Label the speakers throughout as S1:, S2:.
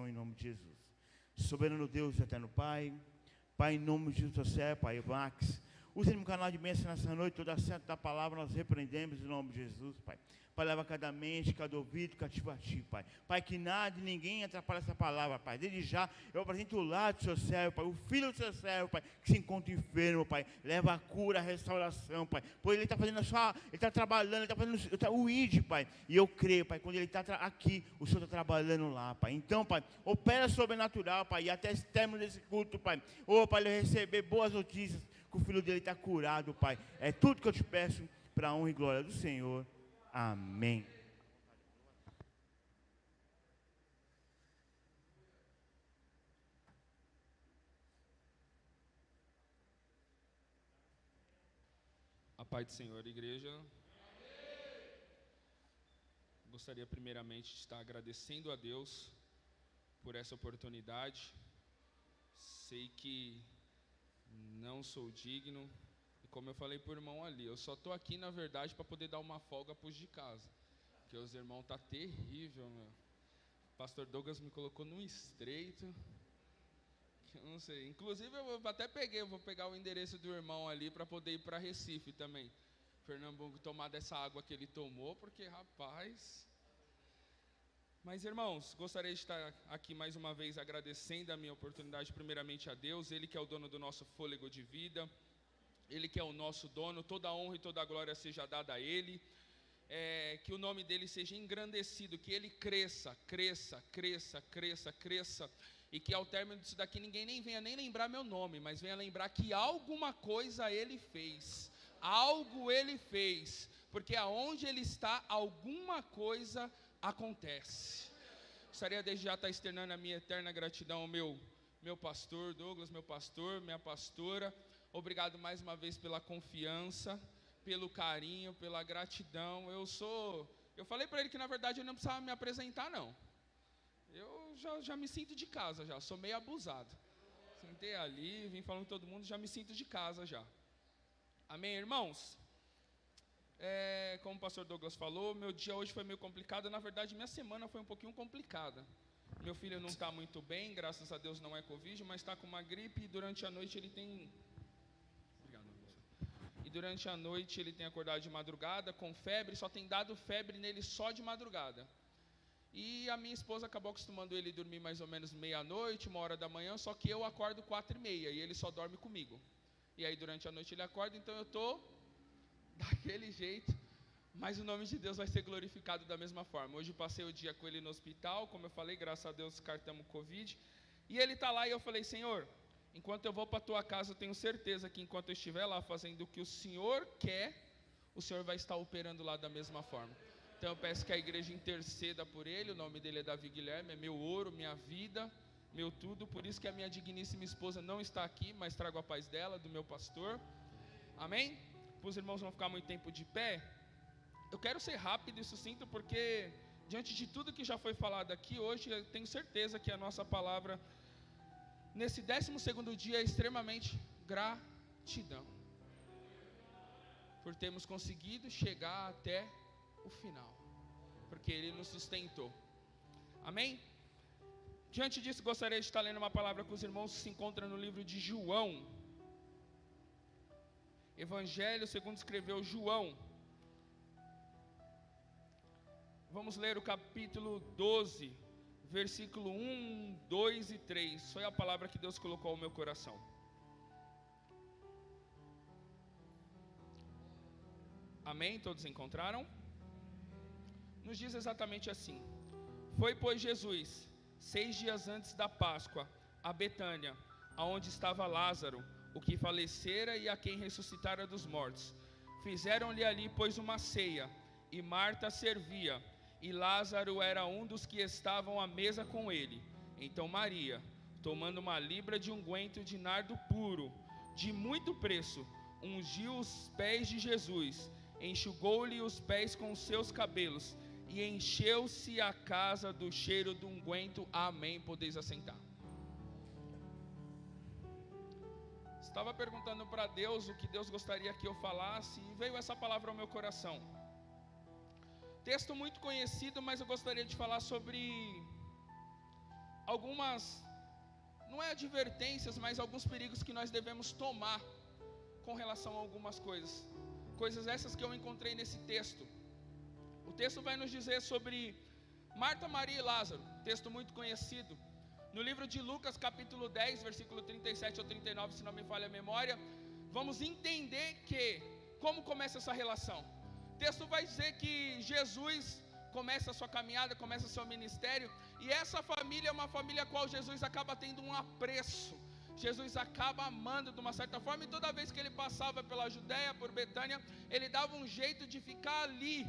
S1: coração, em nome de Jesus. Soberano Deus, eterno Pai, Pai, em nome de Jesus, você, Pai, Max, use no canal de bênção nessa noite, toda a santa da palavra, nós repreendemos em nome de Jesus, Pai. Pai, leva cada mente, cada ouvido cativo a Ti, Pai. Pai, que nada e ninguém atrapalhe essa palavra, Pai. Desde já, eu apresento o lado do Seu servo, Pai, o filho do Seu servo, Pai, que se encontra enfermo, Pai. Leva a cura, a restauração, Pai. Pois ele está fazendo ele está trabalhando, ele está fazendo o ID, Pai. E eu creio, Pai, quando ele está aqui, o Senhor está trabalhando lá, Pai. Então, Pai, opera sobrenatural, Pai, e até esse término desse culto, Pai. Pai, ele receber boas notícias, que o filho dele está curado, Pai. É tudo que eu te peço, para a honra e glória do Senhor. Amém.
S2: A paz do Senhor, igreja. Amém. Gostaria primeiramente de estar agradecendo a Deus por essa oportunidade. Sei que não sou digno. E como eu falei para o irmão ali, eu só estou aqui na verdade para poder dar uma folga para os de casa. Porque os irmãos estão terrível, meu. O pastor Douglas me colocou num estreito. Eu não sei. Inclusive eu vou pegar o endereço do irmão ali para poder ir para Recife também. Pernambuco, tomar dessa água que ele tomou, porque rapaz. Mas irmãos, gostaria de estar aqui mais uma vez agradecendo a minha oportunidade primeiramente a Deus, Ele que é o dono do nosso fôlego de vida, Ele que é o nosso dono, toda a honra e toda a glória seja dada a Ele, que o nome dEle seja engrandecido, que Ele cresça, e que ao término disso daqui ninguém nem venha nem lembrar meu nome, mas venha lembrar que alguma coisa Ele fez, algo Ele fez, porque aonde Ele está, alguma coisa acontece. Gostaria desde já estar externando a minha eterna gratidão ao meu pastor Douglas, meu pastor, minha pastora. Obrigado mais uma vez pela confiança, pelo carinho, pela gratidão. Eu falei para ele que na verdade eu não precisava me apresentar não. Eu já me sinto de casa já, sou meio abusado. Sentei ali, vim falando com todo mundo, já me sinto de casa já. Amém, irmãos? Como o pastor Douglas falou, meu dia hoje foi meio complicado. Na verdade, minha semana foi um pouquinho complicada. Meu filho não está muito bem, graças a Deus não é Covid, mas está com uma gripe e durante a noite ele tem... Obrigado, moça. E durante a noite ele tem acordado de madrugada com febre, só tem dado febre nele só de madrugada. E a minha esposa acabou acostumando ele a dormir mais ou menos meia-noite, 1h da manhã, só que eu acordo 4h30 e ele só dorme comigo. E aí durante a noite ele acorda, então eu estou daquele jeito, mas o nome de Deus vai ser glorificado da mesma forma. Hoje eu passei o dia com ele no hospital, como eu falei, graças a Deus descartamos o Covid, e ele está lá e eu falei, Senhor, enquanto eu vou para a tua casa, eu tenho certeza que enquanto eu estiver lá fazendo o que o Senhor quer, o Senhor vai estar operando lá da mesma forma. Então eu peço que a igreja interceda por ele, o nome dele é Davi Guilherme, é meu ouro, minha vida, meu tudo, por isso que a minha digníssima esposa não está aqui, mas trago a paz dela, do meu pastor, amém? Os irmãos vão ficar muito tempo de pé. Eu quero ser rápido e sucinto, porque diante de tudo que já foi falado aqui hoje, eu tenho certeza que a nossa palavra nesse 12º dia é extremamente gratidão por termos conseguido chegar até o final, porque Ele nos sustentou. Amém? Diante disso, gostaria de estar lendo uma palavra com os irmãos que se encontra no livro de João, Evangelho segundo escreveu João. Vamos ler o capítulo 12, versículo 1, 2 e 3. Foi a palavra que Deus colocou ao meu coração. Amém? Todos encontraram? Nos diz exatamente assim: Foi, pois, Jesus, 6 dias antes da Páscoa, a Betânia, aonde estava Lázaro, o que falecera e a quem ressuscitara dos mortos. Fizeram-lhe ali, pois, uma ceia, e Marta servia, e Lázaro era um dos que estavam à mesa com ele. Então Maria, tomando uma libra de unguento de nardo puro, de muito preço, ungiu os pés de Jesus, enxugou-lhe os pés com os seus cabelos, e encheu-se a casa do cheiro do unguento. Amém. Podeis assentar. Estava perguntando para Deus o que Deus gostaria que eu falasse, e veio essa palavra ao meu coração. Texto muito conhecido, mas eu gostaria de falar sobre algumas, não é advertências, mas alguns perigos que nós devemos tomar com relação a algumas coisas. Coisas essas que eu encontrei nesse texto. O texto vai nos dizer sobre Marta, Maria e Lázaro, texto muito conhecido. No livro de Lucas, capítulo 10, versículo 37 ao 39, se não me falha a memória, vamos entender como começa essa relação. O texto vai dizer que Jesus começa a sua caminhada, começa o seu ministério, e essa família é uma família a qual Jesus acaba tendo um apreço. Jesus acaba amando de uma certa forma, e toda vez que ele passava pela Judéia, por Betânia, ele dava um jeito de ficar ali.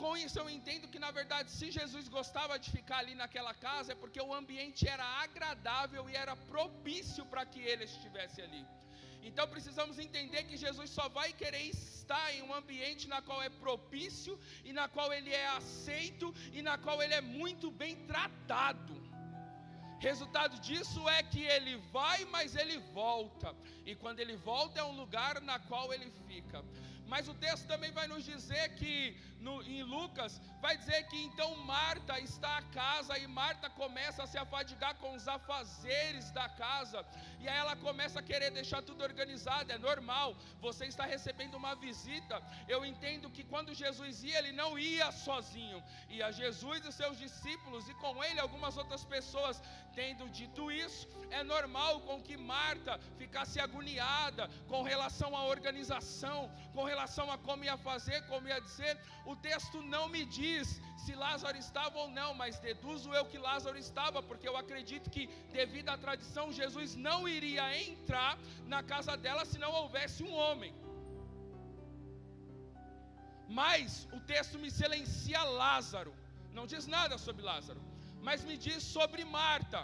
S2: Com isso eu entendo que na verdade, se Jesus gostava de ficar ali naquela casa, é porque o ambiente era agradável e era propício para que ele estivesse ali. Então precisamos entender que Jesus só vai querer estar em um ambiente na qual é propício, e na qual ele é aceito, e na qual ele é muito bem tratado. Resultado disso é que ele vai, mas ele volta, e quando ele volta é um lugar na qual ele fica. Mas o texto também vai nos dizer que, em Lucas, vai dizer que então Marta está à casa, e Marta começa a se afadigar com os afazeres da casa, e aí ela começa a querer deixar tudo organizado. É normal, você está recebendo uma visita. Eu entendo que quando Jesus ia, ele não ia sozinho, ia Jesus e seus discípulos, e com ele algumas outras pessoas. Tendo dito isso, é normal com que Marta ficasse agoniada com relação à organização, com relação a como ia fazer, como ia dizer. O texto não me diz se Lázaro estava ou não, mas deduzo eu que Lázaro estava, porque eu acredito que, devido à tradição, Jesus não iria entrar na casa dela se não houvesse um homem. Mas o texto me silencia Lázaro, não diz nada sobre Lázaro, mas me diz sobre Marta.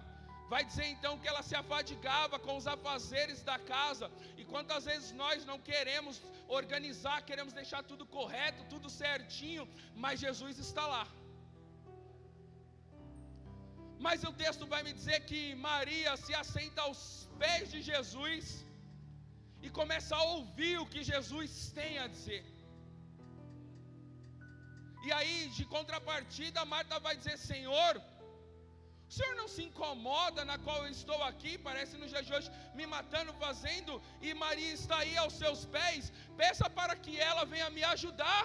S2: Vai dizer então que ela se afadigava com os afazeres da casa. E quantas vezes nós não queremos organizar, queremos deixar tudo correto, tudo certinho, mas Jesus está lá. Mas o texto vai me dizer que Maria se assenta aos pés de Jesus e começa a ouvir o que Jesus tem a dizer. E aí, de contrapartida, Marta vai dizer: Senhor, o Senhor não se incomoda na qual eu estou aqui, parece nos dias de hoje, me matando, fazendo, e Maria está aí aos seus pés? Peça para que ela venha me ajudar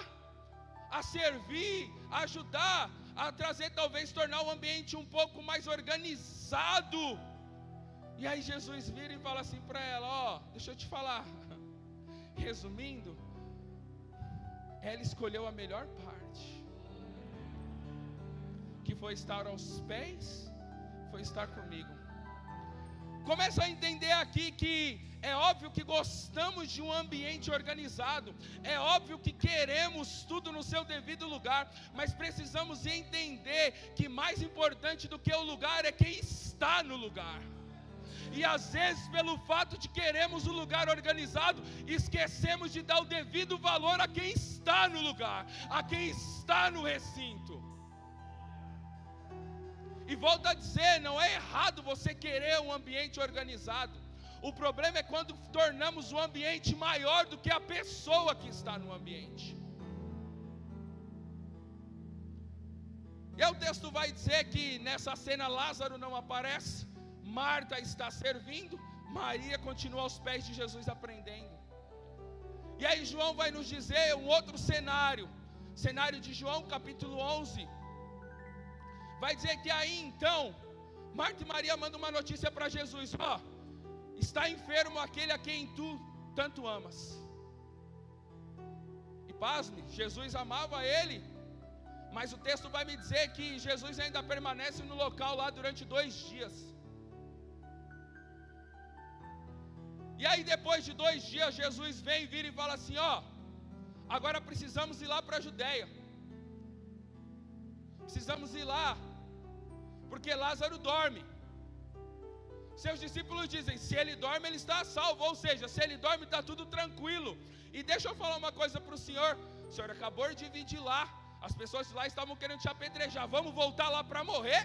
S2: a servir, ajudar a trazer, talvez tornar o ambiente um pouco mais organizado. E aí Jesus vira e fala assim para ela: deixa eu te falar, resumindo, ela escolheu a melhor parte, que foi estar aos pés, foi estar comigo. Começa a entender aqui que é óbvio que gostamos de um ambiente organizado, é óbvio que queremos tudo no seu devido lugar, mas precisamos entender que mais importante do que o lugar é quem está no lugar. E às vezes, pelo fato de queremos o lugar organizado, esquecemos de dar o devido valor a quem está no lugar, a quem está no recinto. E volto a dizer, não é errado você querer um ambiente organizado. O problema é quando tornamos o ambiente maior do que a pessoa que está no ambiente. E o texto vai dizer que nessa cena Lázaro não aparece, Marta está servindo, Maria continua aos pés de Jesus aprendendo. E aí João vai nos dizer um outro cenário de João capítulo 11. Vai dizer que aí então, Marta e Maria mandam uma notícia para Jesus: está enfermo aquele a quem tu tanto amas. E pasme, Jesus amava ele, mas o texto vai me dizer que Jesus ainda permanece no local lá durante 2 dias. E aí depois de 2 dias, Jesus vem, vira e fala assim: agora precisamos ir lá para a Judéia. Precisamos ir lá, porque Lázaro dorme. Seus discípulos dizem: se ele dorme, ele está salvo. Ou seja, se ele dorme, está tudo tranquilo. E deixa eu falar uma coisa para o senhor acabou de vir de lá, as pessoas lá estavam querendo te apedrejar, vamos voltar lá para morrer?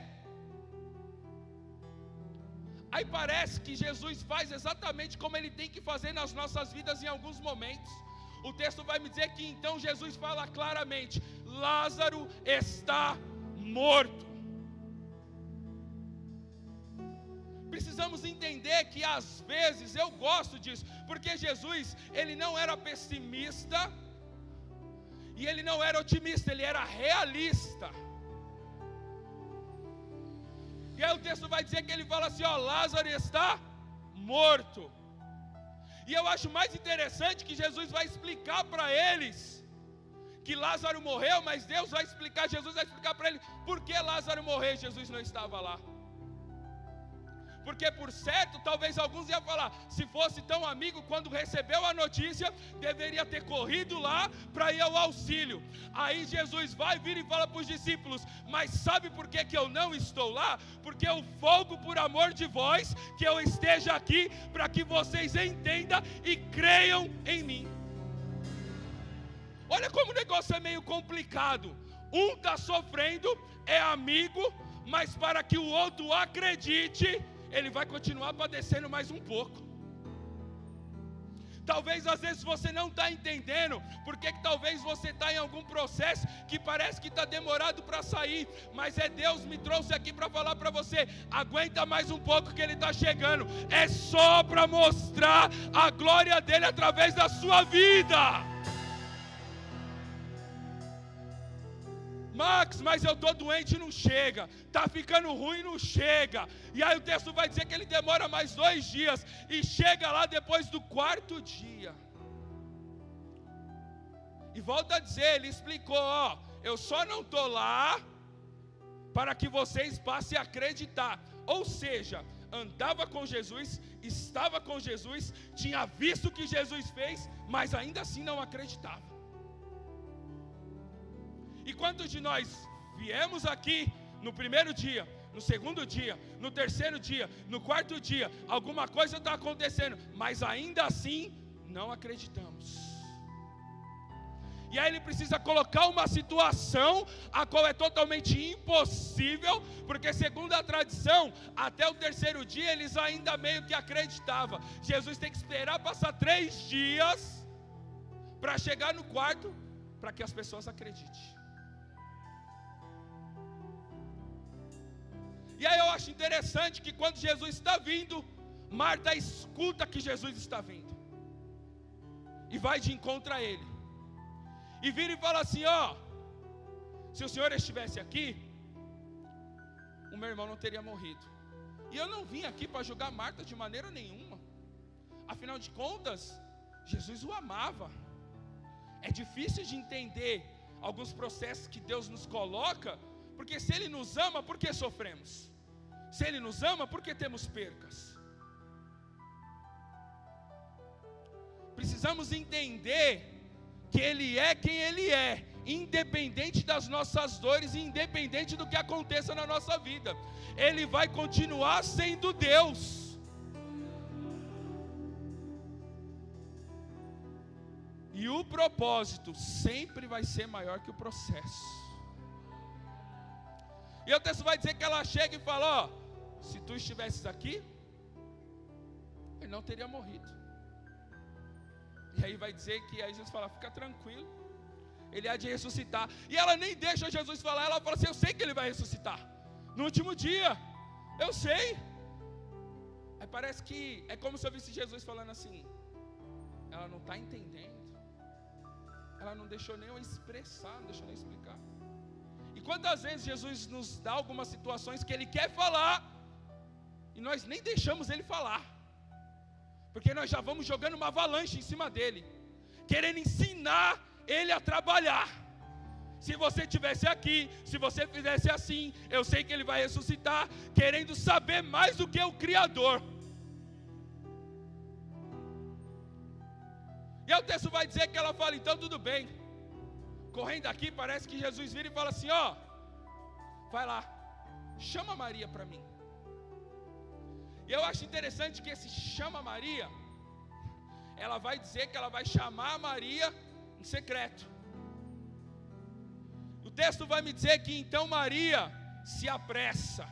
S2: Aí parece que Jesus faz exatamente como ele tem que fazer nas nossas vidas em alguns momentos. O texto vai me dizer que então Jesus fala claramente: Lázaro está morto. Precisamos entender que às vezes, eu gosto disso, porque Jesus, ele não era pessimista, e ele não era otimista, ele era realista. E aí o texto vai dizer que ele fala assim, ó, Lázaro está morto. E eu acho mais interessante que Jesus vai explicar para eles que Lázaro morreu, mas Deus vai explicar, Jesus vai explicar para eles por que Lázaro morreu e Jesus não estava lá. Porque por certo, talvez alguns iam falar, se fosse tão amigo, quando recebeu a notícia, deveria ter corrido lá para ir ao auxílio. Aí Jesus vai vir e fala para os discípulos, mas sabe por que eu não estou lá? Porque eu folgo por amor de vós, que eu esteja aqui, para que vocês entendam e creiam em mim. Olha como o negócio é meio complicado. Um está sofrendo, é amigo, mas para que o outro acredite, ele vai continuar padecendo mais um pouco. Talvez às vezes você não está entendendo, porque talvez você está em algum processo que parece que está demorado para sair, mas Deus me trouxe aqui para falar para você, aguenta mais um pouco que Ele está chegando, é só para mostrar a glória dEle através da sua vida. Max, mas eu estou doente, não chega, está ficando ruim, não chega. E aí o texto vai dizer que ele demora mais 2 dias, e chega lá depois do 4º dia. E volta a dizer, ele explicou, ó, eu só não estou lá para que vocês passem a acreditar. Ou seja, andava com Jesus, estava com Jesus, tinha visto o que Jesus fez, mas ainda assim não acreditava. E quantos de nós viemos aqui no 1º dia, no 2º dia, no 3º dia, no 4º dia, alguma coisa está acontecendo, mas ainda assim não acreditamos. E aí ele precisa colocar uma situação a qual é totalmente impossível, porque segundo a tradição, até o 3º dia eles ainda meio que acreditavam. Jesus tem que esperar passar 3 dias para chegar no 4º, para que as pessoas acreditem. E aí eu acho interessante que quando Jesus está vindo, Marta escuta que Jesus está vindo e vai de encontro a ele, e vira e fala assim, ó, se o Senhor estivesse aqui, o meu irmão não teria morrido. E eu não vim aqui para julgar Marta de maneira nenhuma, afinal de contas, Jesus o amava. É difícil de entender alguns processos que Deus nos coloca, porque se Ele nos ama, por que sofremos? Se Ele nos ama, por que temos percas? Precisamos entender que Ele é quem Ele é, independente das nossas dores e independente do que aconteça na nossa vida. Ele vai continuar sendo Deus. E o propósito sempre vai ser maior que o processo. E o texto vai dizer que ela chega e fala, ó, se tu estivesses aqui, ele não teria morrido. E aí vai dizer que aí Jesus fala, fica tranquilo, ele há de ressuscitar. E ela nem deixa Jesus falar, ela fala assim, eu sei que ele vai ressuscitar no último dia, eu sei. Aí parece que é como se eu visse Jesus falando assim, ela não está entendendo, ela não deixou nem eu expressar, não deixou nem eu explicar. E quantas vezes Jesus nos dá algumas situações que Ele quer falar, e nós nem deixamos Ele falar, porque nós já vamos jogando uma avalanche em cima dEle, querendo ensinar Ele a trabalhar. Se você estivesse aqui, se você fizesse assim, eu sei que Ele vai ressuscitar, querendo saber mais do que o Criador. E aí o texto vai dizer que ela fala, então tudo bem. Correndo aqui, parece que Jesus vira e fala assim, ó, vai lá, chama Maria para mim. E eu acho interessante que esse chama Maria, ela vai dizer que ela vai chamar Maria em secreto. O texto vai me dizer que então Maria se apressa.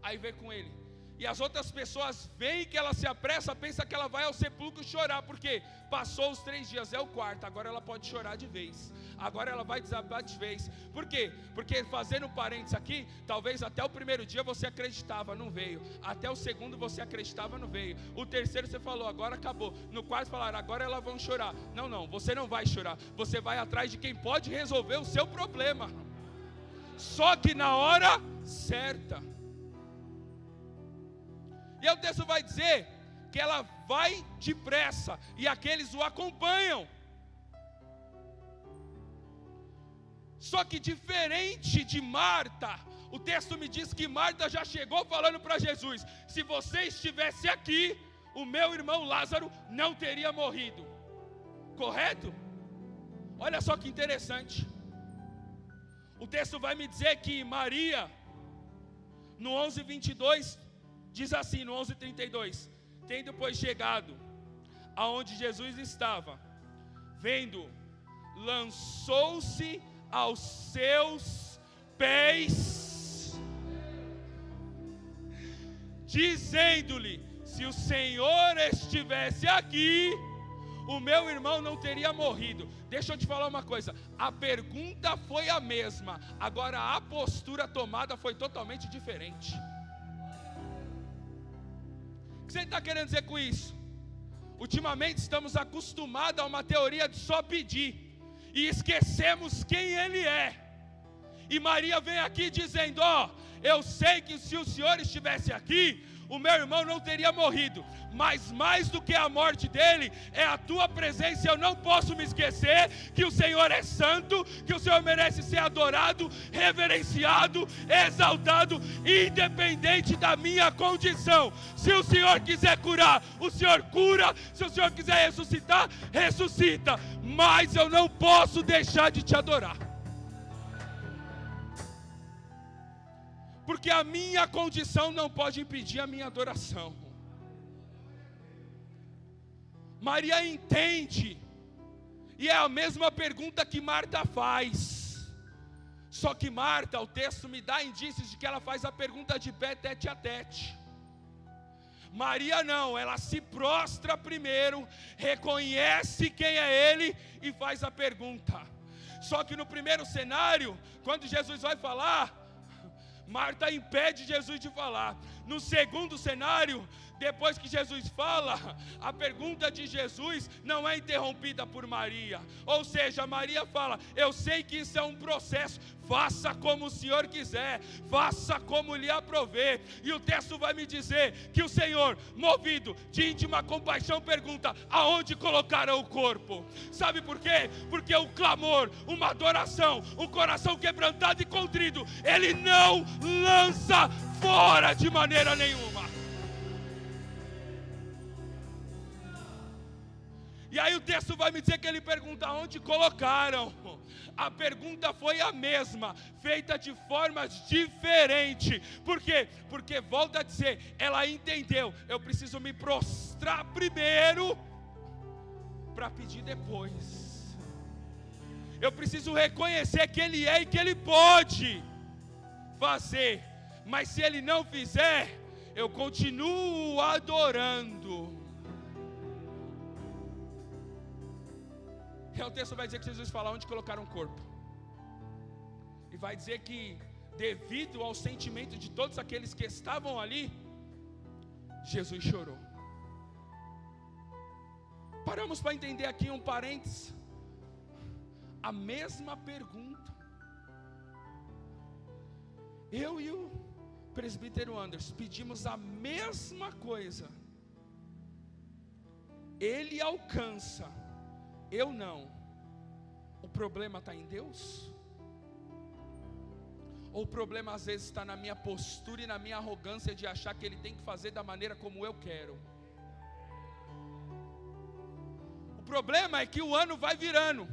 S2: Aí vem com ele, E as outras pessoas veem que ela se apressa, pensa que ela vai ao sepulcro chorar, porque passou os 3 dias, é o quarto, agora ela pode chorar de vez, agora ela vai desabar de vez. Por quê? Porque, fazendo um parênteses aqui, talvez até o primeiro dia você acreditava, não veio. Até o segundo você acreditava, não veio. O terceiro você falou, agora acabou. No quarto falaram, agora elas vão chorar. Não, você não vai chorar, você vai atrás de quem pode resolver o seu problema, só que na hora certa. E aí o texto vai dizer que ela vai depressa e aqueles o acompanham. Só que diferente de Marta, o texto me diz que Marta já chegou falando para Jesus: se você estivesse aqui, o meu irmão Lázaro não teria morrido. Correto? Olha só que interessante. O texto vai me dizer que Maria, no 11:22, diz assim, no 11:32, tendo pois chegado aonde Jesus estava, vendo, lançou-se aos seus pés, dizendo-lhe: se o Senhor estivesse aqui, o meu irmão não teria morrido. Deixa eu te falar uma coisa, a pergunta foi a mesma, agora a postura tomada foi totalmente diferente. O que você está querendo dizer com isso? Ultimamente estamos acostumados a uma teoria de só pedir, e esquecemos quem Ele é. E Maria vem aqui dizendo: eu sei que se o Senhor estivesse aqui, o meu irmão não teria morrido, mas mais do que a morte dele, é a tua presença. Eu não posso me esquecer que o Senhor é santo, que o Senhor merece ser adorado, reverenciado, exaltado, independente da minha condição. Se o Senhor quiser curar, o Senhor cura. Se o Senhor quiser ressuscitar, ressuscita. Mas eu não posso deixar de te adorar, porque a minha condição não pode impedir a minha adoração. Maria entende, e é a mesma pergunta que Marta faz, só que Marta, o texto me dá indícios de que ela faz a pergunta de pé, tete a tete. Maria não, ela se prostra primeiro, reconhece quem é Ele e faz a pergunta. Só que no primeiro cenário, quando Jesus vai falar, Marta impede Jesus de falar. No segundo cenário, depois que Jesus fala, a pergunta de Jesus não é interrompida por Maria. Ou seja, Maria fala: eu sei que isso é um processo, faça como o Senhor quiser, faça como lhe aprover. E o texto vai me dizer que o Senhor, movido de íntima compaixão, pergunta: aonde colocaram o corpo? Sabe por quê? Porque o clamor, uma adoração, um coração quebrantado e contrito, Ele não lança fora de maneira nenhuma. E aí o texto vai me dizer que ele pergunta: onde colocaram? A pergunta foi a mesma, feita de formas diferentes. Por quê? Porque, volta a dizer, ela entendeu: eu preciso me prostrar primeiro para pedir depois. Eu preciso reconhecer que Ele é e que Ele pode fazer. Mas se Ele não fizer, eu continuo adorando. O texto vai dizer que Jesus fala onde colocaram o corpo. E vai dizer que, devido ao sentimento de todos aqueles que estavam ali, Jesus chorou. Paramos para entender aqui um parênteses. A mesma pergunta. Eu e o presbítero Anderson pedimos a mesma coisa. Ele alcança, eu não. O problema está em Deus? Ou o problema às vezes está na minha postura e na minha arrogância de achar que Ele tem que fazer da maneira como eu quero? O problema é que o ano vai virando,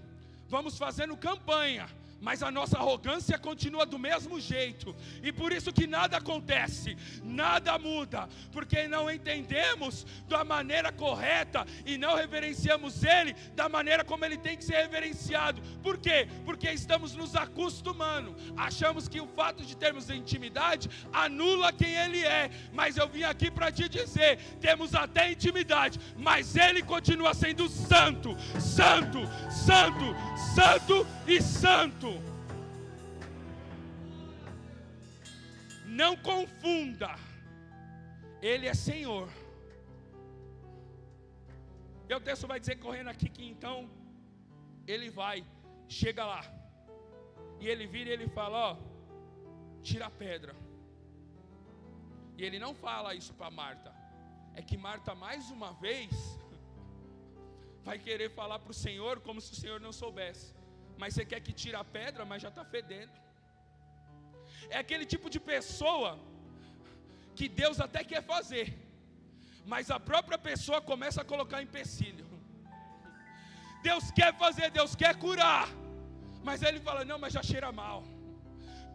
S2: vamos fazendo campanha, mas a nossa arrogância continua do mesmo jeito, e por isso que nada acontece, nada muda, porque não entendemos da maneira correta e não reverenciamos Ele da maneira como Ele tem que ser reverenciado. Por quê? Porque estamos nos acostumando, achamos que o fato de termos intimidade anula quem Ele é, mas eu vim aqui para te dizer, temos até intimidade, mas Ele continua sendo santo, santo, santo, santo e santo. Não confunda, Ele é Senhor. E o texto vai dizer, correndo aqui, que então Ele vai, chega lá, e Ele vira e Ele fala, ó, tira a pedra. E Ele não fala isso para Marta, é que Marta mais uma vez vai querer falar para o Senhor como se o Senhor não soubesse. Mas você quer que tire a pedra, mas já está fedendo. É aquele tipo de pessoa que Deus até quer fazer, mas a própria pessoa começa a colocar empecilho. Deus quer fazer, Deus quer curar, mas Ele fala, não, mas já cheira mal.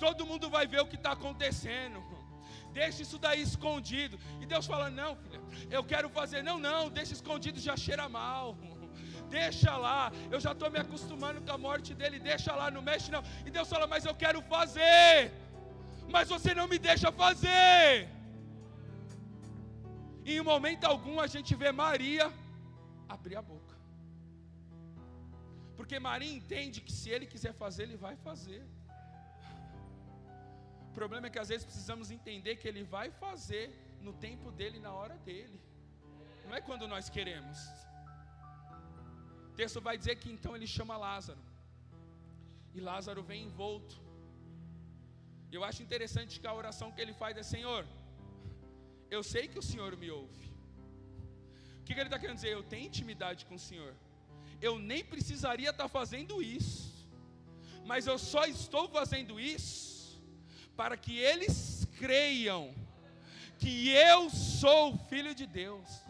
S2: Todo mundo vai ver o que está acontecendo. Deixa isso daí escondido. E Deus fala, não, filha, eu quero fazer. Não, deixa escondido, já cheira mal. Deixa lá, eu já estou me acostumando com a morte dele, deixa lá, não mexe não. E Deus fala, mas eu quero fazer, mas você não me deixa fazer. E em momento algum a gente vê Maria abrir a boca, porque Maria entende que se Ele quiser fazer, Ele vai fazer. O problema é que às vezes precisamos entender que Ele vai fazer no tempo dEle, na hora dEle, não é quando nós queremos. O texto vai dizer que então Ele chama Lázaro, e Lázaro vem envolto. Eu acho interessante que a oração que ele faz é, Senhor, eu sei que o Senhor me ouve. O que ele está querendo dizer? Eu tenho intimidade com o Senhor, eu nem precisaria estar fazendo isso, mas eu só estou fazendo isso para que eles creiam que eu sou o Filho de Deus.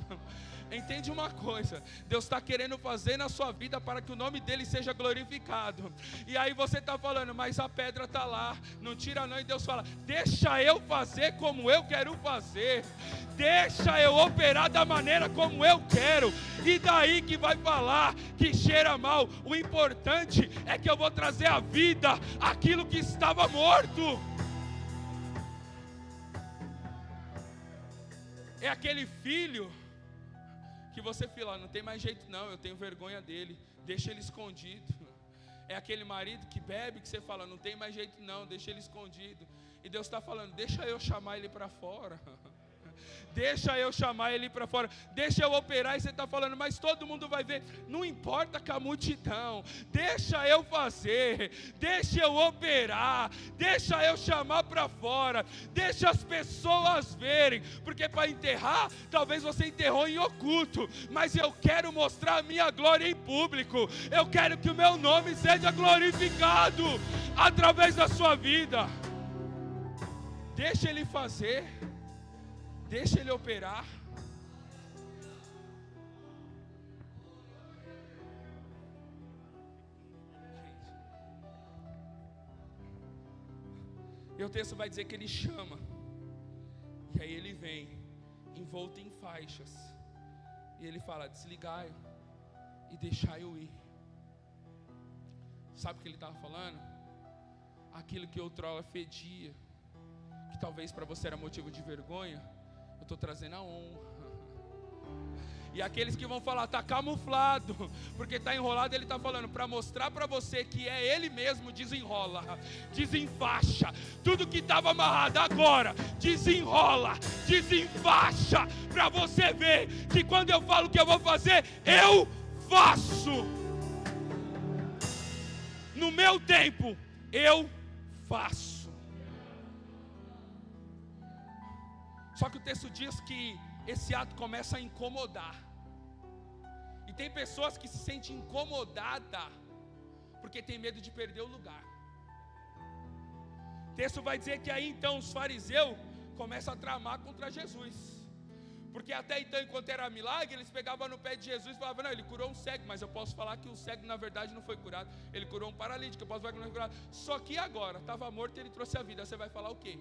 S2: Entende uma coisa, Deus está querendo fazer na sua vida para que o nome dele seja glorificado. E aí você está falando, mas a pedra está lá, não tira não. E Deus fala, deixa eu fazer como eu quero fazer, deixa eu operar da maneira como eu quero. E daí que vai falar que cheira mal. O importante é que eu vou trazer à vida aquilo que estava morto. É aquele filho que você fala, não tem mais jeito não, eu tenho vergonha dele, deixa ele escondido. É aquele marido que bebe, que você fala, não tem mais jeito não, deixa ele escondido. E Deus está falando, deixa eu chamar ele para fora. Deixa eu chamar ele para fora, deixa eu operar. E você está falando, mas todo mundo vai ver. Não importa com a multidão, deixa eu fazer, deixa eu operar, deixa eu chamar para fora, deixa as pessoas verem. Porque para enterrar, talvez você enterrou em oculto, mas eu quero mostrar a minha glória em público. Eu quero que o meu nome seja glorificado através da sua vida. Deixa ele fazer, deixa ele operar. E o texto vai dizer que ele chama, e aí ele vem, envolto em faixas, e ele fala, desligai e deixai eu ir. Sabe o que ele estava falando? Aquilo que outrora fedia, que talvez para você era motivo de vergonha, eu estou trazendo a honra. E aqueles que vão falar, está camuflado, porque está enrolado, ele está falando, para mostrar para você que é ele mesmo, desenrola, desenfaixa, tudo que estava amarrado agora, desenrola, desenfaixa, para você ver que quando eu falo que eu vou fazer, eu faço, no meu tempo, eu faço. Só que o texto diz que esse ato começa a incomodar. E tem pessoas que se sentem incomodadas porque tem medo de perder o lugar. O texto vai dizer que aí então os fariseus começam a tramar contra Jesus. Porque até então, enquanto era milagre, eles pegavam no pé de Jesus e falavam, não, ele curou um cego, mas eu posso falar que o cego na verdade não foi curado. Ele curou um paralítico, eu posso falar que não foi curado. Só que agora, estava morto e ele trouxe a vida. Você vai falar o quê?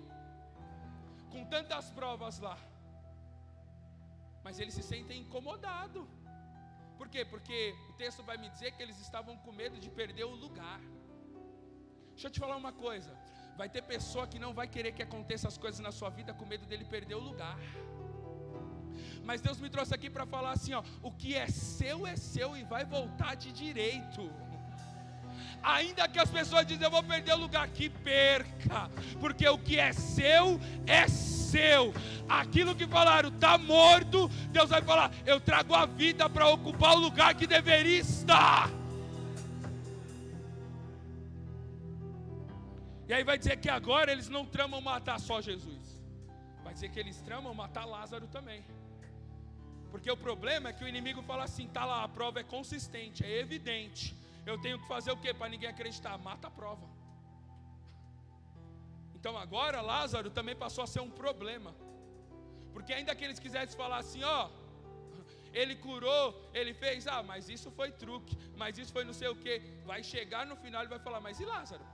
S2: Com tantas provas lá. Mas eles se sentem incomodados. Por quê? Porque o texto vai me dizer que eles estavam com medo de perder o lugar. Deixa eu te falar uma coisa. Vai ter pessoa que não vai querer que aconteça as coisas na sua vida com medo dele perder o lugar. Mas Deus me trouxe aqui para falar assim, ó, o que é seu e vai voltar de direito. Ainda que as pessoas dizem, eu vou perder o lugar, que perca, porque o que é seu é seu. Aquilo que falaram, está morto, Deus vai falar, eu trago a vida para ocupar o lugar que deveria estar. E aí vai dizer que agora eles não tramam matar só Jesus, vai dizer que eles tramam matar Lázaro também. Porque o problema é que o inimigo fala assim, tá lá, a prova é consistente, é evidente. Eu tenho que fazer o quê para ninguém acreditar? Mata a prova. Então agora Lázaro também passou a ser um problema. Porque ainda que eles quisessem falar assim, ó, ele curou, ele fez, mas isso foi truque, mas isso foi não sei o quê. Vai chegar no final e vai falar, mas e Lázaro?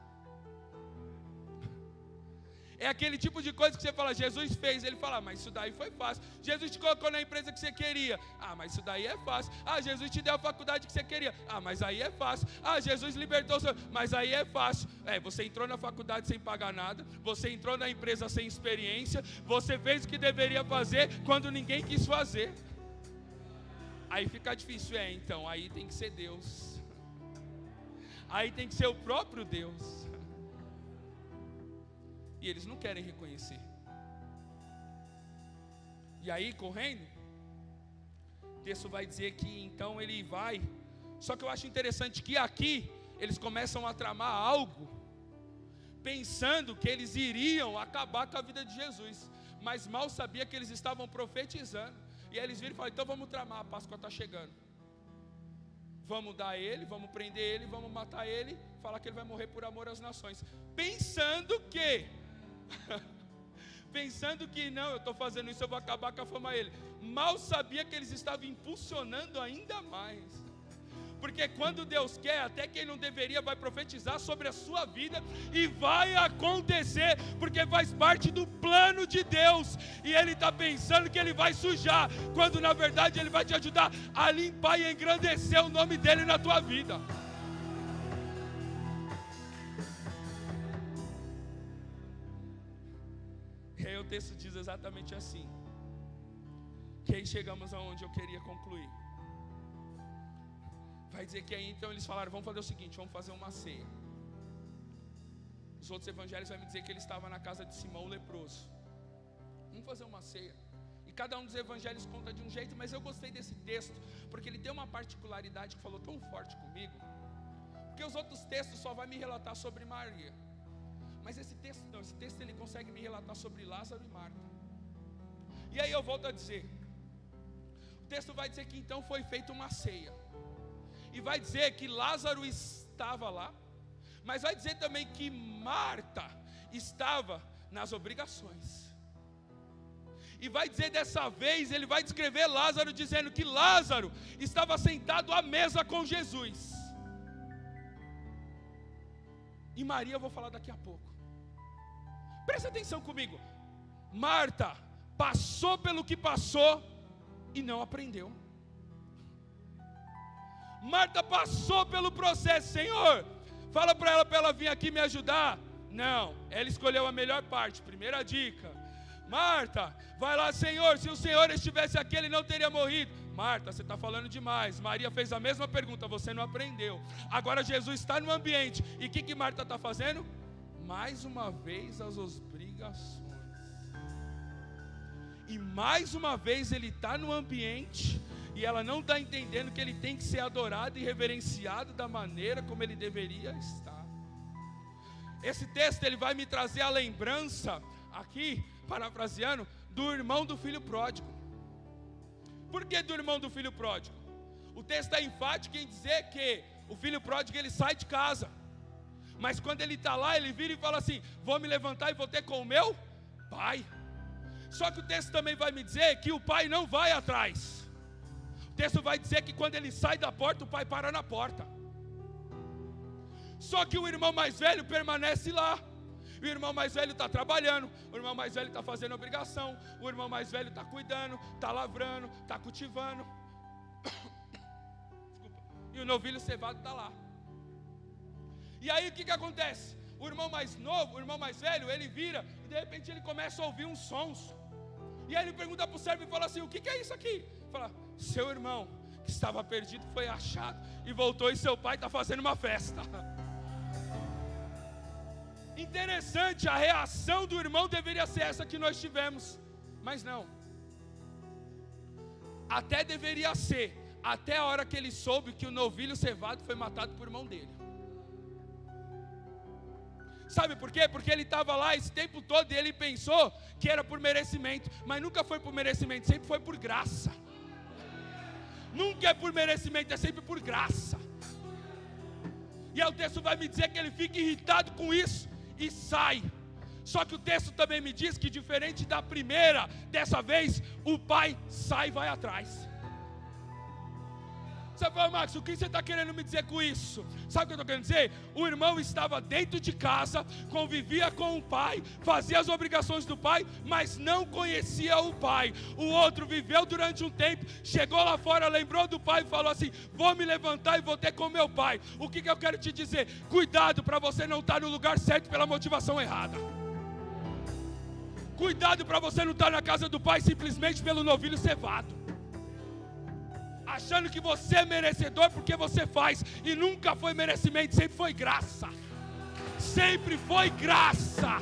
S2: É aquele tipo de coisa que você fala, Jesus fez, ele fala, mas isso daí foi fácil. Jesus te colocou na empresa que você queria, mas isso daí é fácil. Jesus te deu a faculdade que você queria, mas aí é fácil. Jesus libertou, mas aí é fácil. Você entrou na faculdade sem pagar nada, você entrou na empresa sem experiência, você fez o que deveria fazer quando ninguém quis fazer. Aí fica difícil, então, aí tem que ser Deus. Aí tem que ser o próprio Deus. E eles não querem reconhecer. E aí, correndo, o texto vai dizer que então ele vai. Só que eu acho interessante que aqui eles começam a tramar algo, pensando que eles iriam acabar com a vida de Jesus. Mas mal sabia que eles estavam profetizando. E aí eles viram e falaram, então vamos tramar, a Páscoa está chegando. Vamos dar ele, vamos prender ele, vamos matar ele, falar que ele vai morrer por amor às nações. Pensando que não, eu estou fazendo isso, eu vou acabar com a fama dele. Mal sabia que eles estavam impulsionando ainda mais. Porque quando Deus quer, até quem não deveria vai profetizar sobre a sua vida. E vai acontecer, porque faz parte do plano de Deus. E Ele está pensando que Ele vai sujar, quando na verdade Ele vai te ajudar a limpar e engrandecer o nome dEle na tua vida. E aí o texto diz exatamente assim. Que aí chegamos aonde eu queria concluir. Vai dizer que aí então eles falaram, vamos fazer o seguinte, vamos fazer uma ceia. Os outros evangelhos vão me dizer que ele estava na casa de Simão o leproso. Vamos fazer uma ceia. E cada um dos evangelhos conta de um jeito, mas eu gostei desse texto, porque ele tem uma particularidade que falou tão forte comigo. Porque os outros textos só vai me relatar sobre Maria. Mas esse texto não, esse texto ele consegue me relatar sobre Lázaro e Marta. E aí eu volto a dizer, o texto vai dizer que então foi feita uma ceia. E vai dizer que Lázaro estava lá, mas vai dizer também que Marta estava nas obrigações. E vai dizer dessa vez, ele vai descrever Lázaro dizendo que Lázaro estava sentado à mesa com Jesus. E Maria eu vou falar daqui a pouco. Presta atenção comigo. Marta passou pelo que passou e não aprendeu. Marta passou pelo processo. Senhor, fala para ela vir aqui me ajudar. Não, ela escolheu a melhor parte. Primeira dica. Marta, vai lá, Senhor, se o Senhor estivesse aqui, ele não teria morrido. Marta, você está falando demais. Maria fez a mesma pergunta, você não aprendeu. Agora Jesus está no ambiente. E o que Marta está fazendo? Mais uma vez as obrigações. E mais uma vez ele está no ambiente. E ela não está entendendo que ele tem que ser adorado e reverenciado da maneira como ele deveria estar. Esse texto ele vai me trazer a lembrança, aqui, parafraseando, do irmão do filho pródigo. Por que do irmão do filho pródigo? O texto é enfático em dizer que o filho pródigo ele sai de casa. Mas quando ele está lá, ele vira e fala assim, vou me levantar e vou ter com o meu pai. Só que o texto também vai me dizer que o pai não vai atrás. O texto vai dizer que quando ele sai da porta, o pai para na porta. Só que o irmão mais velho permanece lá. O irmão mais velho está trabalhando, o irmão mais velho está fazendo obrigação, o irmão mais velho está cuidando, está lavrando, está cultivando. E o novilho cevado está lá. E aí o que acontece? O irmão mais novo, o irmão mais velho, ele vira e de repente ele começa a ouvir uns sons. E aí ele pergunta para o servo e fala assim: o que é isso aqui? Fala: seu irmão que estava perdido foi achado e voltou, e seu pai está fazendo uma festa. Interessante, a reação do irmão deveria ser essa que nós tivemos, mas não. Até deveria ser, até a hora que ele soube que o novilho cevado foi matado por irmão dele. Sabe por quê? Porque ele estava lá esse tempo todo e ele pensou que era por merecimento, mas nunca foi por merecimento, sempre foi por graça. Nunca é por merecimento, é sempre por graça. E aí o texto vai me dizer que ele fica irritado com isso e sai. Só que o texto também me diz que, diferente da primeira, dessa vez o pai sai e vai atrás. Você fala: Max, o que você está querendo me dizer com isso? Sabe o que eu estou querendo dizer? O irmão estava dentro de casa, convivia com o pai, fazia as obrigações do pai, mas não conhecia o pai. O outro viveu durante um tempo, chegou lá fora, lembrou do pai e falou assim: vou me levantar e vou ter com meu pai. O que eu quero te dizer? Cuidado para você não estar no lugar certo pela motivação errada. Cuidado para você não estar na casa do pai simplesmente pelo novilho cevado, achando que você é merecedor porque você faz, e nunca foi merecimento, sempre foi graça. Sempre foi graça.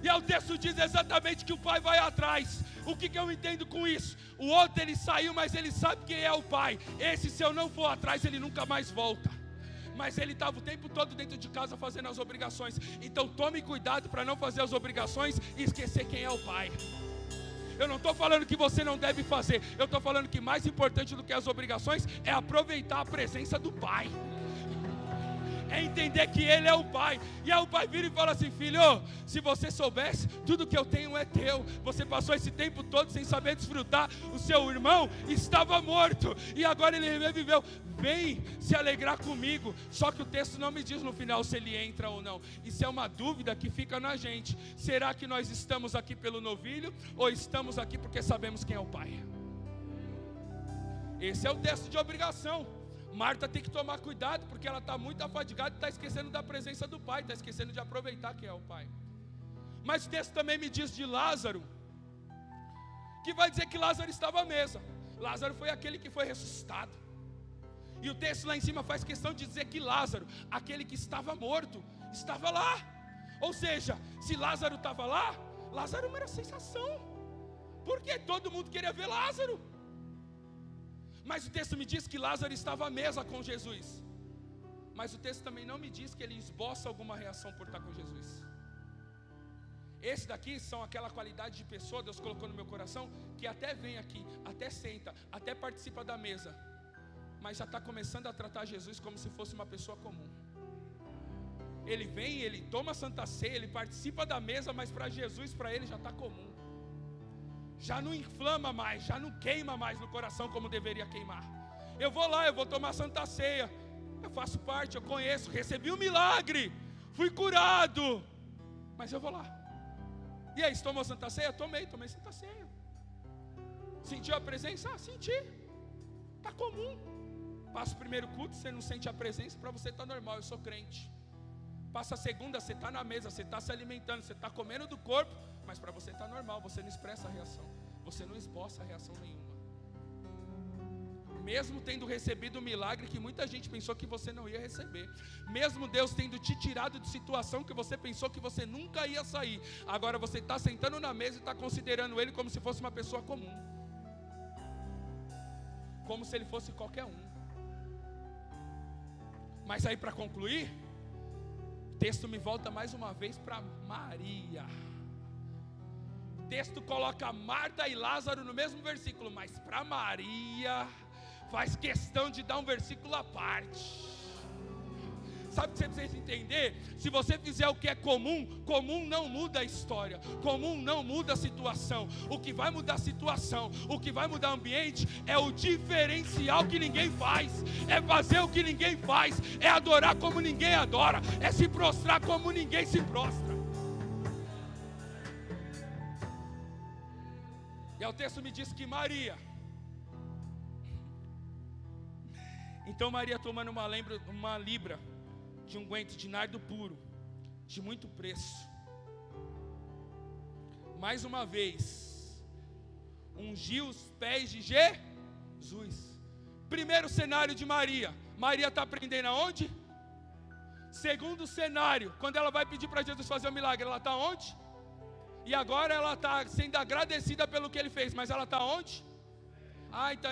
S2: E aí o texto diz exatamente que o pai vai atrás. O que eu entendo com isso? O outro, ele saiu, mas ele sabe quem é o pai. Esse, se eu não for atrás, ele nunca mais volta. Mas ele estava o tempo todo dentro de casa fazendo as obrigações. Então tome cuidado para não fazer as obrigações e esquecer quem é o pai. Eu não estou falando que você não deve fazer, eu estou falando que mais importante do que as obrigações é aproveitar a presença do pai, é entender que ele é o pai. E aí o pai vira e fala assim: filho, se você soubesse, tudo que eu tenho é teu. Você passou esse tempo todo sem saber desfrutar. O seu irmão estava morto e agora ele reviveu. Vem se alegrar comigo. Só que o texto não me diz no final se ele entra ou não. Isso é uma dúvida que fica na gente. Será que nós estamos aqui pelo novilho ou estamos aqui porque sabemos quem é o pai? Esse é o texto de obrigação. Marta tem que tomar cuidado porque ela está muito afadigada e está esquecendo da presença do pai, está esquecendo de aproveitar quem é o pai. Mas o texto também me diz de Lázaro, que vai dizer que Lázaro estava à mesa. Lázaro foi aquele que foi ressuscitado. E o texto lá em cima faz questão de dizer que Lázaro, aquele que estava morto, estava lá. Ou seja, se Lázaro estava lá, Lázaro era sensação, porque todo mundo queria ver Lázaro. Mas o texto me diz que Lázaro estava à mesa com Jesus. Mas o texto também não me diz que ele esboça alguma reação por estar com Jesus. Esse daqui são aquela qualidade de pessoa, Deus colocou no meu coração, que até vem aqui, até senta, até participa da mesa, mas já está começando a tratar Jesus como se fosse uma pessoa comum. Ele vem, ele toma a Santa Ceia, ele participa da mesa, mas para Jesus, para ele já está comum. Já não inflama mais, já não queima mais no coração como deveria queimar. Eu vou lá, eu vou tomar Santa Ceia, eu faço parte, eu conheço, recebi um milagre, fui curado, mas eu vou lá. E aí, você tomou Santa Ceia? Tomei Santa Ceia. Sentiu a presença? Ah, senti. Está comum. Passa o primeiro culto, você não sente a presença, para você está normal, eu sou crente. Passa a segunda, você está na mesa, você está se alimentando, você está comendo do corpo, mas para você está normal, você não expressa a reação, você não esboça a reação nenhuma. Mesmo tendo recebido um milagre que muita gente pensou que você não ia receber, mesmo Deus tendo te tirado de situação que você pensou que você nunca ia sair, agora você está sentando na mesa e está considerando Ele como se fosse uma pessoa comum, como se Ele fosse qualquer um. Mas aí, para concluir, o texto me volta mais uma vez para Maria. O texto coloca Marta e Lázaro no mesmo versículo, mas para Maria faz questão de dar um versículo à parte. Sabe o que você precisa entender? Se você fizer o que é comum, comum não muda a história, comum não muda a situação. O que vai mudar a situação, o que vai mudar o ambiente é o diferencial que ninguém faz, é fazer o que ninguém faz, é adorar como ninguém adora, é se prostrar como ninguém se prostra. E aí o texto me diz que Maria, então Maria tomando uma libra de unguento de nardo puro, de muito preço, mais uma vez, ungiu os pés de Jesus. Primeiro cenário de Maria, Maria está aprendendo aonde? Segundo cenário, quando ela vai pedir para Jesus fazer o milagre, ela está onde? E agora ela está sendo agradecida pelo que ele fez, mas ela está onde?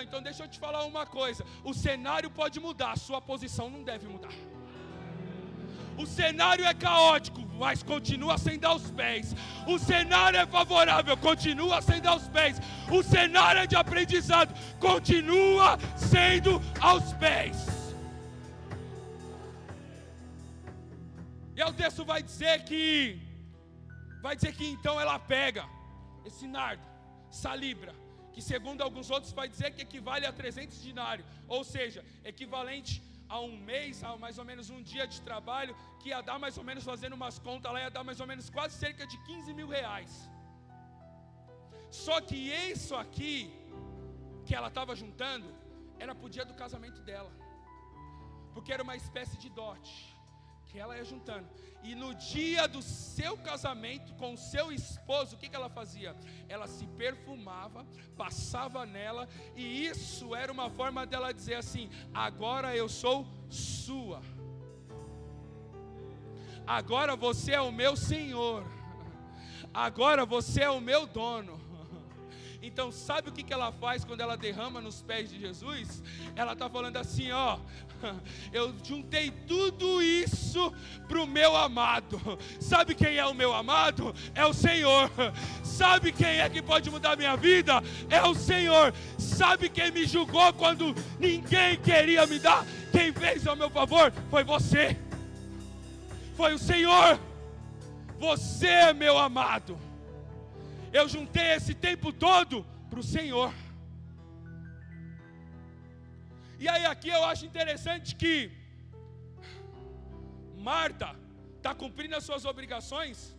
S2: Então deixa eu te falar uma coisa, o cenário pode mudar, a sua posição não deve mudar. O cenário é caótico, mas continua sendo aos pés. O cenário é favorável, continua sendo aos pés. O cenário é de aprendizado, continua sendo aos pés. E o texto vai dizer que então ela pega esse nardo, essa libra, que segundo alguns outros vai dizer que equivale a 300 dinários, ou seja, equivalente a um mês, a mais ou menos um dia de trabalho, que ia dar mais ou menos, fazendo umas contas lá, ia dar mais ou menos quase cerca de 15 mil reais. Só que isso aqui, que ela estava juntando, era para o dia do casamento dela, porque era uma espécie de dote, que ela ia juntando. E no dia do seu casamento com o seu esposo, o que ela fazia? Ela se perfumava, passava nela, e isso era uma forma dela dizer assim: agora eu sou sua, agora você é o meu Senhor, agora você é o meu dono. Então sabe o que ela faz quando ela derrama nos pés de Jesus? Ela está falando assim: ó, eu juntei tudo isso para o meu amado. Sabe quem é o meu amado? É o Senhor. Sabe quem é que pode mudar a minha vida? É o Senhor. Sabe quem me julgou quando ninguém queria me dar? Quem fez ao meu favor foi você, foi o Senhor. Você é meu amado. Eu juntei esse tempo todo para o Senhor. E aí aqui eu acho interessante que Marta está cumprindo as suas obrigações,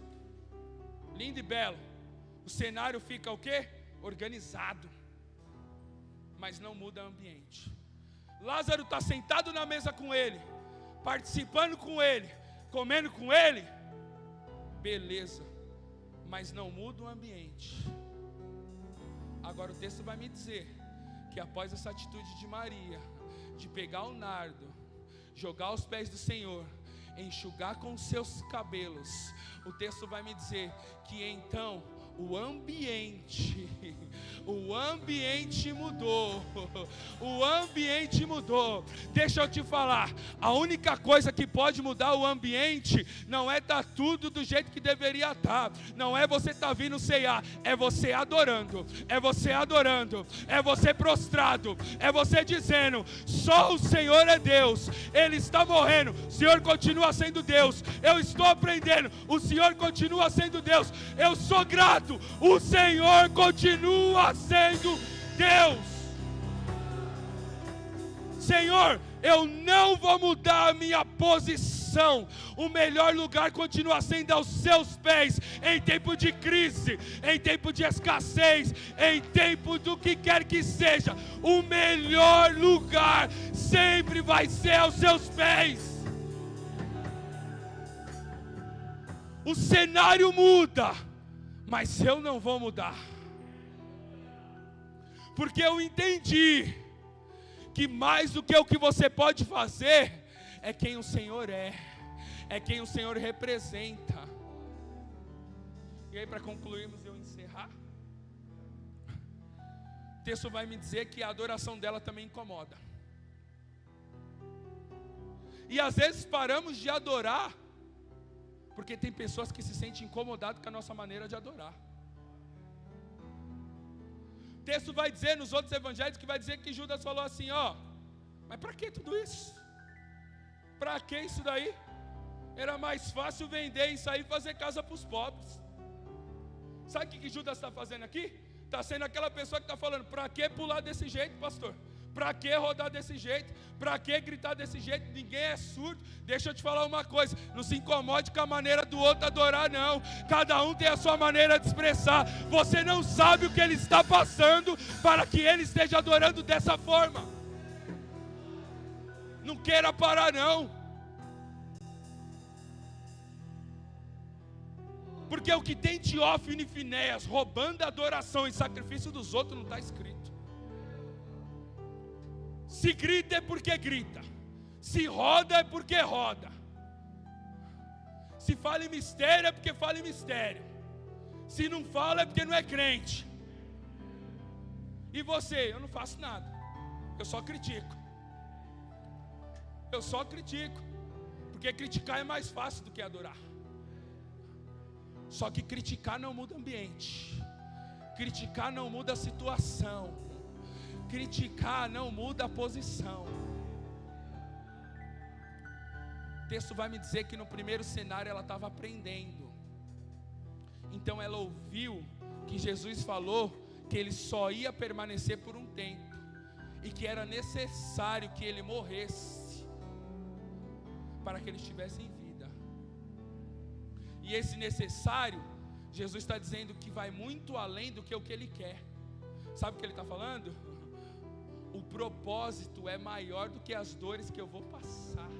S2: lindo e belo. O cenário fica o quê? Organizado, mas não muda o ambiente. Lázaro está sentado na mesa com ele, participando com ele, comendo com ele, beleza, mas não muda o ambiente. Agora o texto vai me dizer que após essa atitude de Maria, de pegar o nardo, jogar aos pés do Senhor, enxugar com seus cabelos, o texto vai me dizer que então o ambiente mudou. O ambiente mudou. Deixa eu te falar, a única coisa que pode mudar o ambiente não é estar tudo do jeito que deveria estar, não é você estar vindo ceiar, é você adorando, é você adorando, é você prostrado, é você dizendo: só o Senhor é Deus, Ele está morrendo, o Senhor continua sendo Deus, eu estou aprendendo, o Senhor continua sendo Deus, eu sou grato, o Senhor continua sendo Deus. Senhor, eu não vou mudar a minha posição, o melhor lugar continua sendo aos seus pés, em tempo de crise, em tempo de escassez, em tempo do que quer que seja, o melhor lugar sempre vai ser aos seus pés. O cenário muda, mas eu não vou mudar, porque eu entendi que mais do que o que você pode fazer, é quem o Senhor é quem o Senhor representa. E aí, para concluirmos e eu encerrar, o texto vai me dizer que a adoração dela também incomoda. E às vezes paramos de adorar porque tem pessoas que se sentem incomodadas com a nossa maneira de adorar. O texto vai dizer nos outros evangelhos, que vai dizer que Judas falou assim: ó, mas para que tudo isso? Para que isso daí? Era mais fácil vender e sair e fazer casa para os pobres. Sabe o que Judas está fazendo aqui? Está sendo aquela pessoa que está falando: para que pular desse jeito, pastor? Para que rodar desse jeito? Para que gritar desse jeito? Ninguém é surdo. Deixa eu te falar uma coisa: não se incomode com a maneira do outro adorar, não. Cada um tem a sua maneira de expressar. Você não sabe o que ele está passando para que ele esteja adorando dessa forma. Não queira parar, não. Porque o que tem Teófilo e Finéias roubando a adoração e sacrifício dos outros não está escrito. Se grita é porque grita. Se roda é porque roda. Se fala em mistério é porque fala em mistério. Se não fala é porque não é crente. E você? Eu não faço nada. Eu só critico. Eu só critico. Porque criticar é mais fácil do que adorar. Só que criticar não muda o ambiente. Criticar não muda a situação. Criticar não muda a posição. O texto vai me dizer que no primeiro cenário ela estava aprendendo. Então ela ouviu que Jesus falou que ele só ia permanecer por um tempo. E que era necessário que ele morresse para que ele estivesse em vida. E esse necessário, Jesus está dizendo que vai muito além do que o que ele quer. Sabe o que ele está falando? O propósito é maior do que as dores que eu vou passar.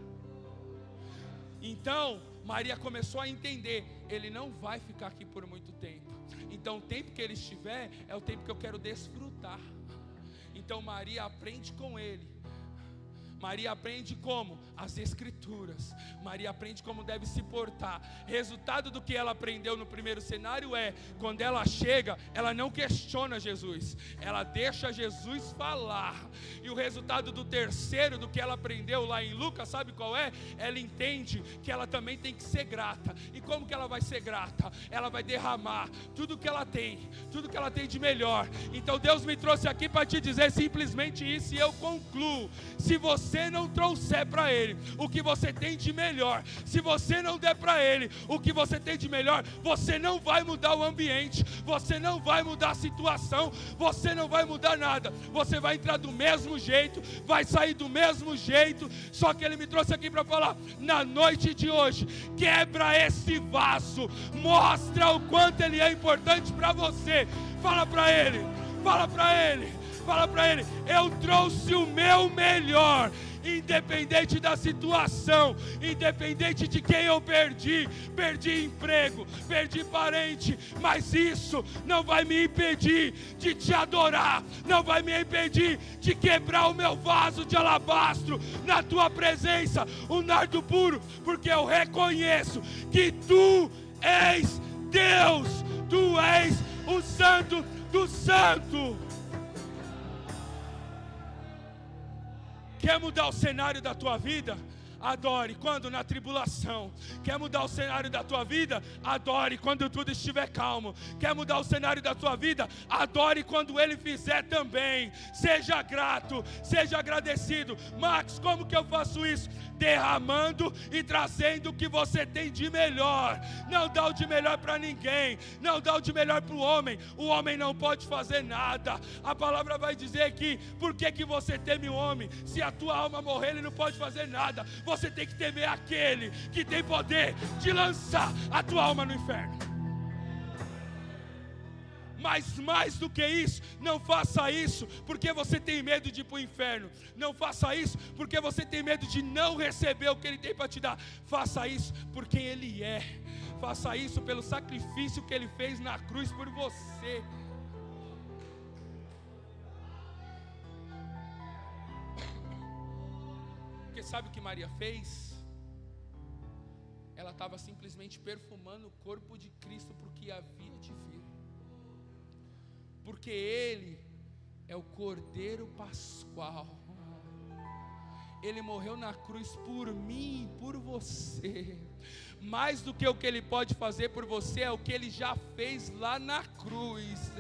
S2: Então, Maria começou a entender: ele não vai ficar aqui por muito tempo. Então, o tempo que ele estiver é o tempo que eu quero desfrutar. Então, Maria aprende com ele. Maria aprende como? As escrituras. Maria aprende como deve se portar. Resultado do que ela aprendeu no primeiro cenário é: quando ela chega, ela não questiona Jesus, ela deixa Jesus falar. E o resultado do terceiro, do que ela aprendeu lá em Lucas, sabe qual é? Ela entende que ela também tem que ser grata. E como que ela vai ser grata? Ela vai derramar tudo que ela tem, tudo que ela tem de melhor. Então Deus me trouxe aqui para te dizer simplesmente isso, e eu concluo: se você não trouxer para ele o que você tem de melhor, se você não der para ele o que você tem de melhor, você não vai mudar o ambiente, você não vai mudar a situação, você não vai mudar nada. Você vai entrar do mesmo jeito, vai sair do mesmo jeito. Só que ele me trouxe aqui para falar: na noite de hoje, quebra esse vaso, mostra o quanto ele é importante para você. Fala para ele, fala para ele, fala para ele: eu trouxe o meu melhor, independente da situação, independente de quem eu perdi emprego, perdi parente, mas isso não vai me impedir de te adorar, não vai me impedir de quebrar o meu vaso de alabastro na tua presença, um nardo puro, porque eu reconheço que tu és Deus, tu és o Santo do Santo. Quer mudar o cenário da tua vida? Adore quando na tribulação. Quer mudar o cenário da tua vida? Adore quando tudo estiver calmo. Quer mudar o cenário da tua vida? Adore quando ele fizer também. Seja grato, seja agradecido. Max, como que eu faço isso? Derramando e trazendo o que você tem de melhor. Não dá o de melhor para ninguém, não dá o de melhor para o homem não pode fazer nada. A palavra vai dizer que: por que você teme o homem? Se a tua alma morrer, ele não pode fazer nada. Você tem que temer aquele que tem poder de lançar a tua alma no inferno. Mas mais do que isso, não faça isso porque você tem medo de ir para o inferno. Não faça isso porque você tem medo de não receber o que ele tem para te dar. Faça isso por quem ele é. Faça isso pelo sacrifício que ele fez na cruz por você. Porque sabe o que Maria fez? Ela estava simplesmente perfumando o corpo de Cristo porque havia de vir. Porque Ele é o Cordeiro Pascual. Ele morreu na cruz por mim e por você. mais do que o que Ele pode fazer por você, é o que Ele já fez lá na cruz.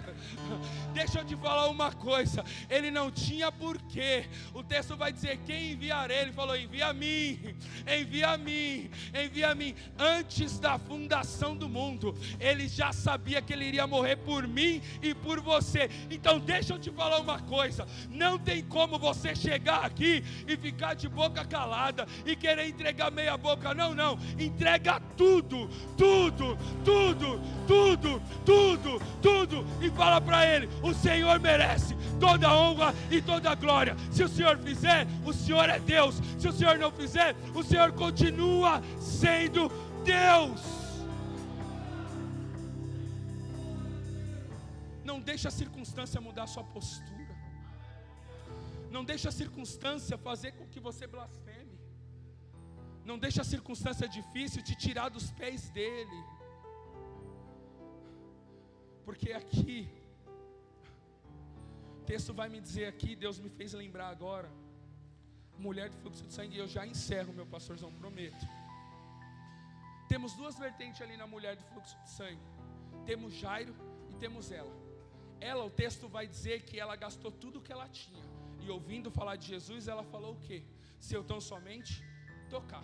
S2: Deixa eu te falar uma coisa, Ele não tinha porquê. O texto vai dizer: quem enviarei? Ele falou: envia a mim, envia a mim, envia a mim. Antes da fundação do mundo, Ele já sabia que Ele iria morrer por mim e por você. Então deixa eu te falar uma coisa, não tem como você chegar aqui e ficar de boca calada e querer entregar meia boca. Não, não, entrega tudo, tudo, tudo, tudo, tudo, tudo, e fala para Ele: o Senhor merece toda a honra e toda a glória. Se o Senhor fizer, o Senhor é Deus. Se o Senhor não fizer, o Senhor continua sendo Deus. Não deixa a circunstância mudar a sua postura. Não deixa a circunstância fazer com que você blasfeme. Não deixa a circunstância difícil te tirar dos pés dele. Porque aqui, o texto vai me dizer aqui, Deus me fez lembrar agora, mulher de fluxo de sangue, e eu já encerro, meu pastorzão, prometo. Temos duas vertentes ali na mulher de fluxo de sangue. Temos Jairo e temos ela. Ela, o texto vai dizer que ela gastou tudo o que ela tinha. E ouvindo falar de Jesus, ela falou o quê? Se eu tão somente tocar.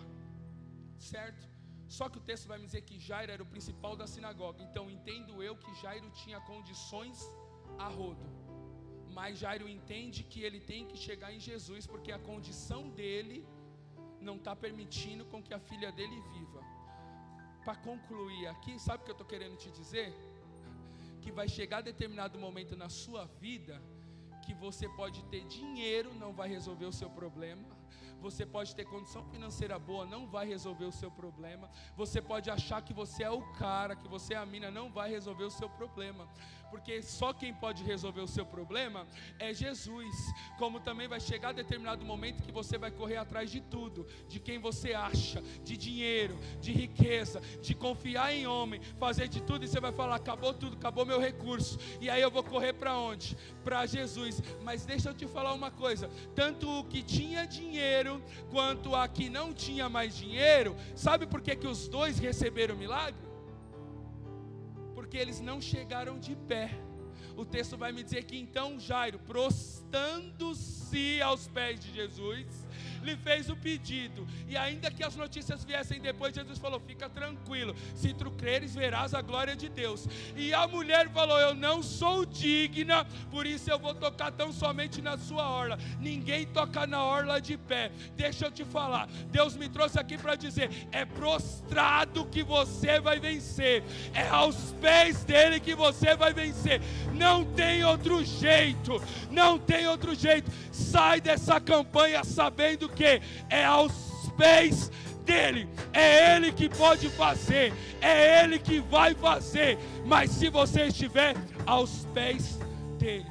S2: Certo? Só que o texto vai me dizer que Jairo era o principal da sinagoga. Então entendo eu que Jairo tinha condições a rodo. Mas Jairo entende que ele tem que chegar em Jesus, porque a condição dele não está permitindo com que a filha dele viva. Para concluir aqui, sabe o que eu estou querendo te dizer? Que vai chegar determinado momento na sua vida que você pode ter dinheiro, não vai resolver o seu problema. Você pode ter condição financeira boa, não vai resolver o seu problema. Você pode achar que você é o cara, que você é a mina, não vai resolver o seu problema. Porque só quem pode resolver o seu problema é Jesus. Como também vai chegar determinado momento que você vai correr atrás de tudo, de quem você acha, de dinheiro, de riqueza, de confiar em homem, fazer de tudo, e você vai falar: acabou tudo, acabou meu recurso, e aí eu vou correr para onde? Para Jesus. Mas deixa eu te falar uma coisa, tanto o que tinha dinheiro quanto a que não tinha mais dinheiro, sabe por que os dois receberam o milagre? Porque eles não chegaram de pé. O texto vai me dizer que então Jairo, prostrando-se aos pés de Jesus, lhe fez o pedido. E ainda que as notícias viessem depois, Jesus falou: fica tranquilo, se tu creres verás a glória de Deus. E a mulher falou: eu não sou digna, por isso eu vou tocar tão somente na sua orla. Ninguém toca na orla de pé. Deixa eu te falar, Deus me trouxe aqui para dizer: é prostrado que você vai vencer, é aos pés dele que você vai vencer. Não tem outro jeito, não tem outro jeito. Sai dessa campanha sabendo que é aos pés dele, é ele que pode fazer, é ele que vai fazer. Mas se você estiver aos pés dele,